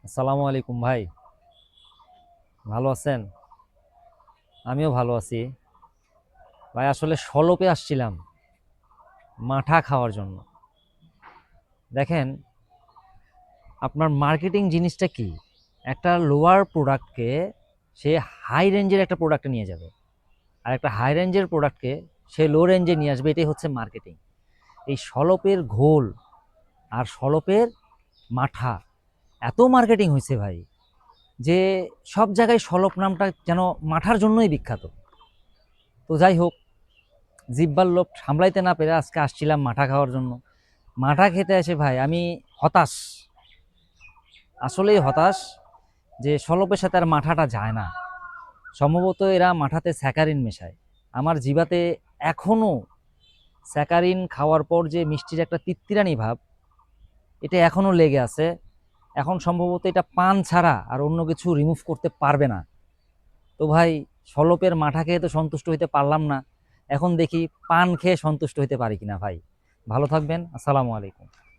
আসসালামু আলাইকুম ভাই, ভালো আছেন? আমিও ভালো আছি ভাই। আসলে সলপে আসছিলাম মাঠা খাওয়ার জন্য। দেখেন, আপনার মার্কেটিং জিনিসটা কি? একটা লোয়ার প্রোডাক্টকে সে হাই রেঞ্জের একটা প্রোডাক্টে নিয়ে যাবে, আর একটা হাই রেঞ্জের প্রোডাক্টকে সে লো রেঞ্জে নিয়ে আসবে। এটাই হচ্ছে মার্কেটিং। এই সলপের ঘোল আর সলপের মাঠা এত মার্কেটিং হয়েছে ভাই, যে সব জায়গায় সলপ নামটা যেন মাঠার জন্যই বিখ্যাত। তো যাই হোক, জিহ্বার লোভ সামলাইতে না পেরে আজকে আসছিলাম মাঠা খাওয়ার জন্য। মাঠা খেতে এসে ভাই আমি হতাশ, আসলেই হতাশ, যে সলপের সাথে আর মাঠাটা যায় না। সম্ভবত এরা মাঠাতে স্যাকারিন মেশায়। আমার জিভাতে এখনো স্যাকারিন খাওয়ার পর যে মিষ্টির একটা তিত্তিরানি ভাব, এটা এখনো লেগে আছে। এখন সম্ভবত এটা পান ছাড়া আর অন্য কিছু রিমুভ করতে পারবে না। তো ভাই, সলপের মাঠা খেয়ে তো সন্তুষ্ট হইতে পারলাম না, এখন দেখি পান খেয়ে সন্তুষ্ট হইতে পারি কিনা ভাই। ভালো থাকবেন, আসসালামু আলাইকুম।